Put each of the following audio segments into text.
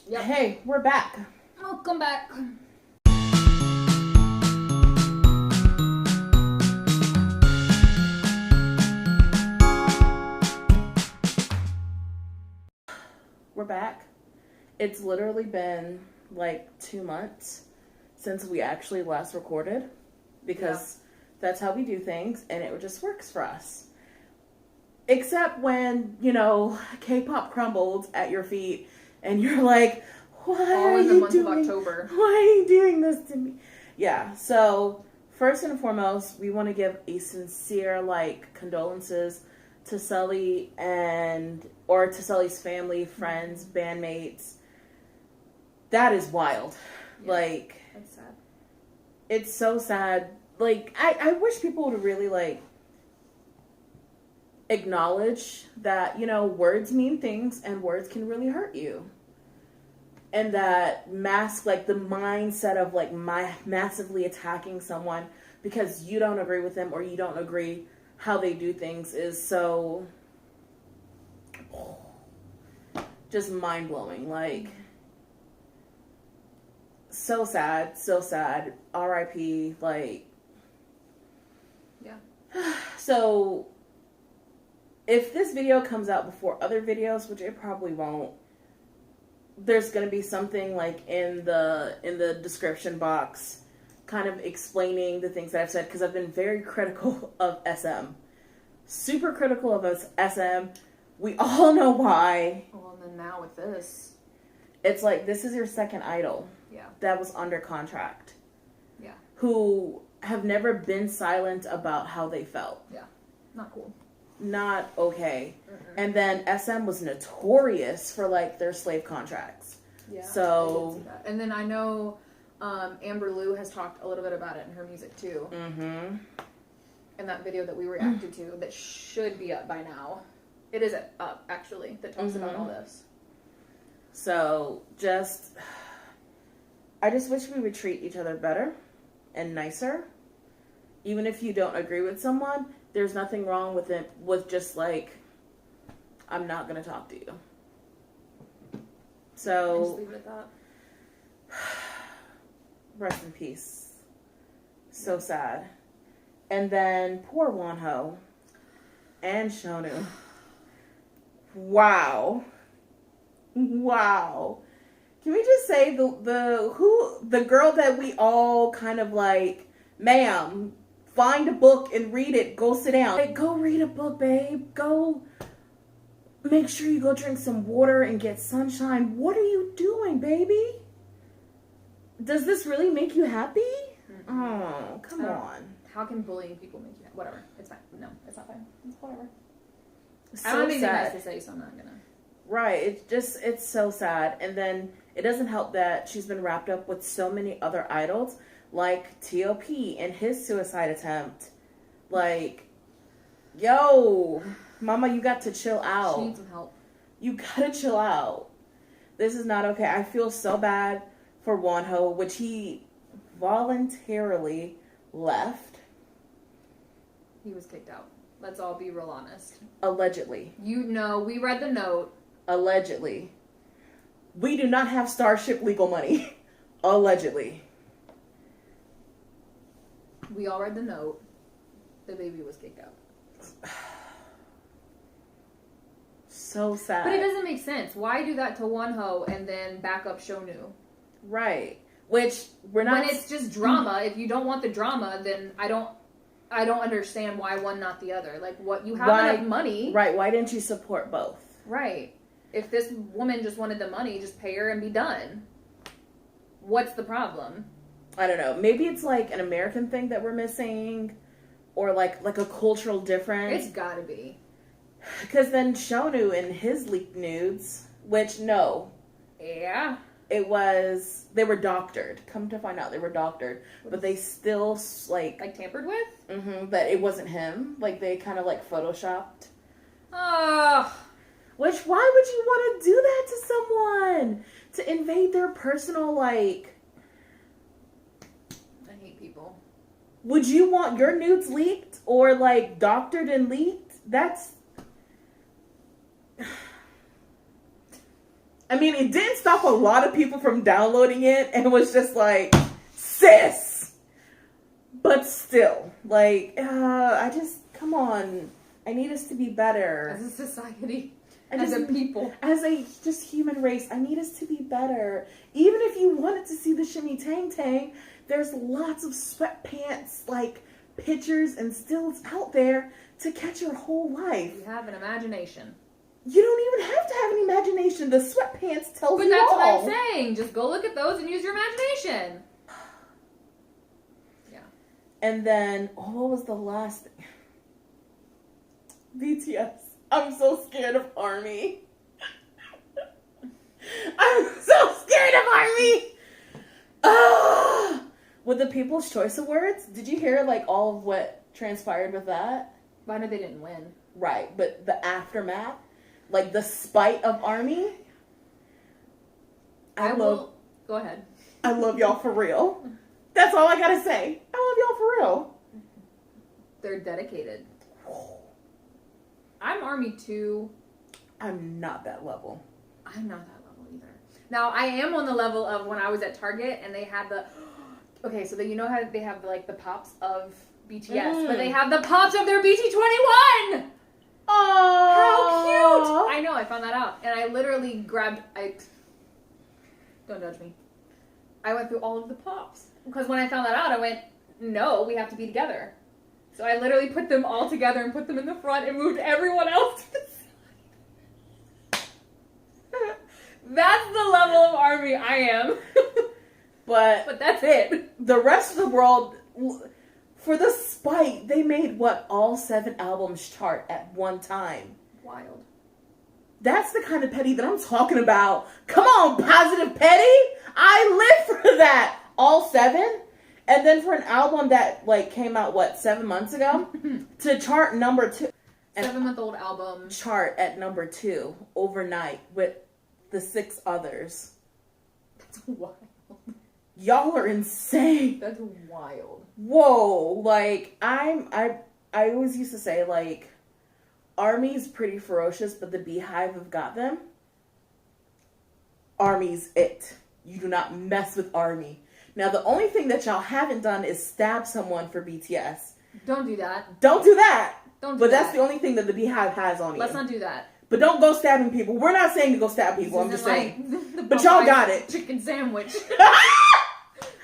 Yep. Hey, we're back. Welcome back. We're back. It's literally been like 2 months since we actually last recorded because that's how we do things and it just works for us. Except when, K-pop crumbled at your feet and you're like, why are you doing this to me? Yeah, so first and foremost, we want to give a sincere condolences to Sully or to Sully's family, friends, bandmates. That is wild. Yeah, that's sad. It's so sad. I wish people would really acknowledge that, words mean things and words can really hurt you. And that mask, the mindset of, massively attacking someone because you don't agree with them or you don't agree how they do things is so just mind-blowing. So sad, so sad. R.I.P. Yeah. So, if this video comes out before other videos, which it probably won't, there's going to be something in the description box kind of explaining the things that I've said because I've been very critical of SM. Super critical of SM. We all know why. Well, and then now with this. It's this is your second idol. Yeah. That was under contract. Yeah. Who have never been silent about how they felt. Yeah. Not cool. Not okay. Mm-mm. And then SM was notorious for their slave contracts. Yeah. So. I did see that. And then I know Amber Liu has talked a little bit about it in her music too. Mm-hmm. In that video that we reacted to that should be up by now. It is up actually that talks about all this. So I just wish we would treat each other better and nicer. Even if you don't agree with someone, there's nothing wrong with it, with just I'm not going to talk to you. So, just leave it at that. Rest in peace. So sad. And then poor Wonho and Shonu. Wow. Can we just say the girl that we all kind of ma'am, find a book and read it. Go sit down. Go read a book, babe. Go make sure you go drink some water and get sunshine. What are you doing, baby? Does this really make you happy? Mm-hmm. Oh, come on. How can bullying people make you happy? Whatever. It's fine. No, it's not fine. It's whatever. So I don't have anything sad. nice to say, so I'm not gonna. Right. It's so sad. And then it doesn't help that she's been wrapped up with so many other idols, like T.O.P. and his suicide attempt. Yo, mama, you got to chill out. She needs some help. You gotta chill out. This is not okay. I feel so bad for Wonho, which he voluntarily left. He was kicked out. Let's all be real honest. Allegedly. We read the note. Allegedly. We do not have Starship legal money. Allegedly. We all read the note. The baby was kicked out. So sad. But it doesn't make sense. Why do that to Wonho and then back up Shonu? Right. Which we're not. When it's just drama. If you don't want the drama, then I don't understand why one, not the other. What you have enough money. Right. Why didn't you support both? Right. If this woman just wanted the money, just pay her and be done. What's the problem? I don't know. Maybe it's an American thing that we're missing, or like a cultural difference. It's gotta be. Because then Shonu and his leaked nudes, which no. Yeah. They were doctored. Come to find out, they were doctored. But they still, tampered with? Mm-hmm. That it wasn't him. They kind of, photoshopped. Oh. Which, why would you want to do that to someone? To invade their personal, I hate people. Would you want your nudes leaked? Or, doctored and leaked? That's... I mean, it didn't stop a lot of people from downloading it, and it was just like, sis! But still, like, I just, come on. I need us to be better. As a society. As a people. As a just human race, I need us to be better. Even if you wanted to see the shimmy tang tang, there's lots of sweatpants, like, pictures and stills out there to catch your whole life. You have an imagination. You don't even have to have an imagination. The sweatpants tell you all. But that's what I'm saying. Just go look at those and use your imagination. Yeah. And then, what was the last thing? BTS. I'm so scared of ARMY. I'm so scared of ARMY. With the People's Choice Awards, did you hear like all of what transpired with that? But I know they didn't win. Right, but the aftermath, like the spite of ARMY. Go ahead. I love y'all for real. That's all I gotta say. I love y'all for real. They're dedicated. I'm ARMY too. I'm not that level. I'm not that level either. Now, I am on the level of when I was at Target and they had the... Okay, so you know how they have like the pops of BTS, but they have the pops of their BT21! Oh, how cute! I know, I found that out. And I literally grabbed... Don't judge me. I went through all of the pops. Because when I found that out, I went, no, we have to be together. So I literally put them all together and put them in the front and moved everyone else to the side. That's the level of ARMY I am. But that's it. The rest of the world, for the spite, they made all 7 albums chart at one time. Wild. That's the kind of petty that I'm talking about. Come on, positive petty. I live for that. All 7. And then for an album that like came out 7 months ago to chart number 2, 7-month-old album chart at number 2 overnight with the 6 others. That's wild. Y'all are insane. That's wild. Whoa, like I always used to say like ARMY's pretty ferocious, but the Beehive have got them. ARMY's it. You do not mess with ARMY. Now, the only thing that y'all haven't done is stab someone for BTS. Don't do that. Don't do that. Don't do but that. That's the only thing that the Beehive has on you. Let's not do that. But don't go stabbing people. We're not saying to go stab people. I'm just saying. But y'all got it. Chicken sandwich.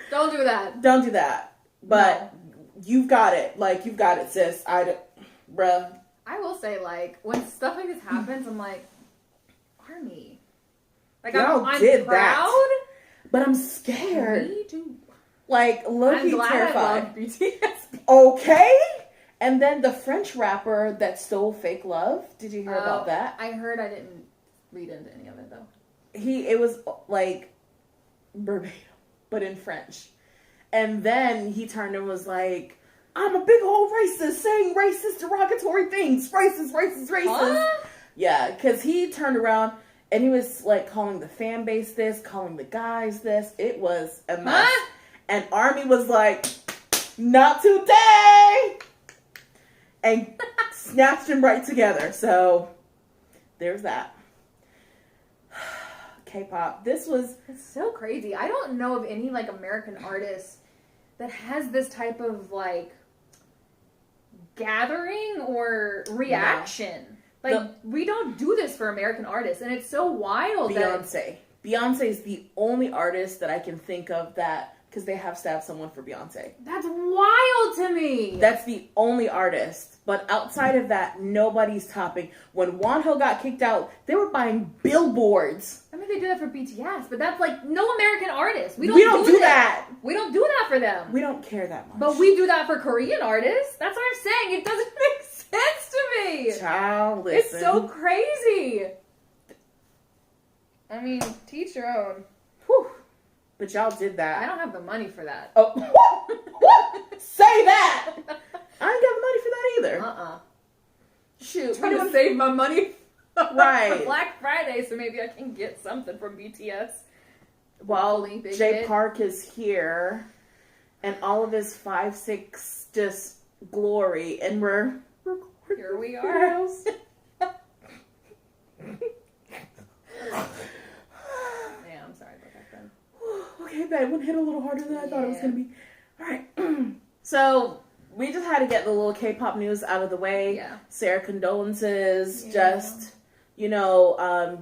Don't do that. Don't do that. But you've got it. Like, you've got it, sis. Bruh. I will say, like, when stuff like this happens, I'm like, ARMY. Like, y'all I'm did proud. That. But I'm scared. Me too. Like, low-key I'm glad terrified. I love BTS. Okay. And then the French rapper that stole Fake Love. Did you hear about that? I heard. I didn't read into any of it, though. It was, like, verbatim, but in French. And then he turned and was like, I'm a big old racist saying racist derogatory things. Racist. Huh? Yeah, because he turned around and he was, like, calling the fan base this, calling the guys this. It was a mess. Huh? And ARMY was like, not today! And snatched him right together. So, there's that. K-pop. This was... It's so crazy. I don't know of any, like, American artist that has this type of, like, gathering or reaction. No. Like, we don't do this for American artists, and it's so wild Beyonce. Beyonce is the only artist that I can think of that... Because they have stabbed someone for Beyonce. That's wild to me. That's the only artist. But outside of that, nobody's topping. When Wonho got kicked out, they were buying billboards. I mean, they do that for BTS, but that's like no American artist. We don't do that. We don't do that for them. We don't care that much. But we do that for Korean artists. That's what I'm saying. It doesn't make sense to me. Child, listen. It's so crazy. I mean, teach your own. Whew. But y'all did that. I don't have the money for that. Oh, what? Say that! I ain't got the money for that either. Shoot. I'm trying to save my money right. for Black Friday, so maybe I can get something from BTS. Well, Jay Park is here, and all of his 5'6" just glory, and we're here we are. okay, it hit a little harder than I thought it was Yeah. gonna be. All right. So we just had to get the little K-pop news out of the way. Yeah. Sarah condolences. Yeah. Just, you know,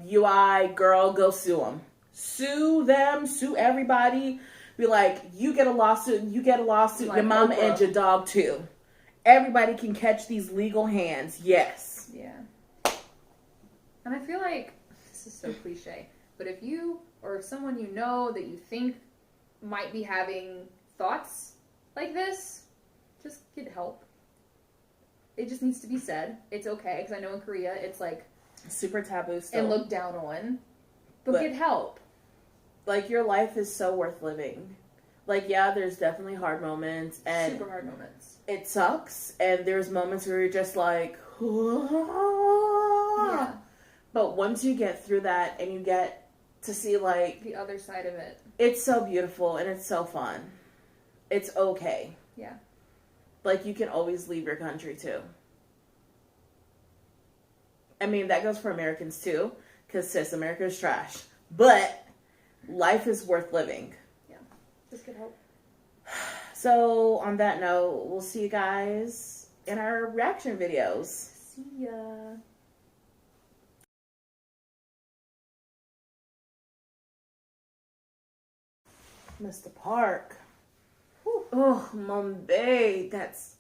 UI girl, go sue them. Sue them. Sue everybody. Be like, you get a lawsuit. You get a lawsuit. Like your mama Oprah. and your dog too. Everybody can catch these legal hands. Yes. Yeah. And I feel like this is so cliche, but if you or someone you know that you think might be having thoughts like this, just get help. It just needs to be said. It's okay, because I know in Korea it's like Super taboo still. and looked down on, but get help. Like, your life is so worth living. Like, yeah, there's definitely hard moments and Super hard moments. it sucks, and there's moments where you're just like, Yeah. But once you get through that and you get to see, like, The other side of it. it's so beautiful and it's so fun. It's okay. Yeah. Like, you can always leave your country too. I mean, that goes for Americans too, because sis, America is trash. But life is worth living. Yeah. Just get help. So, on that note, we'll see you guys in our reaction videos. See ya. Mr. Park. Oh, Mumbai. That's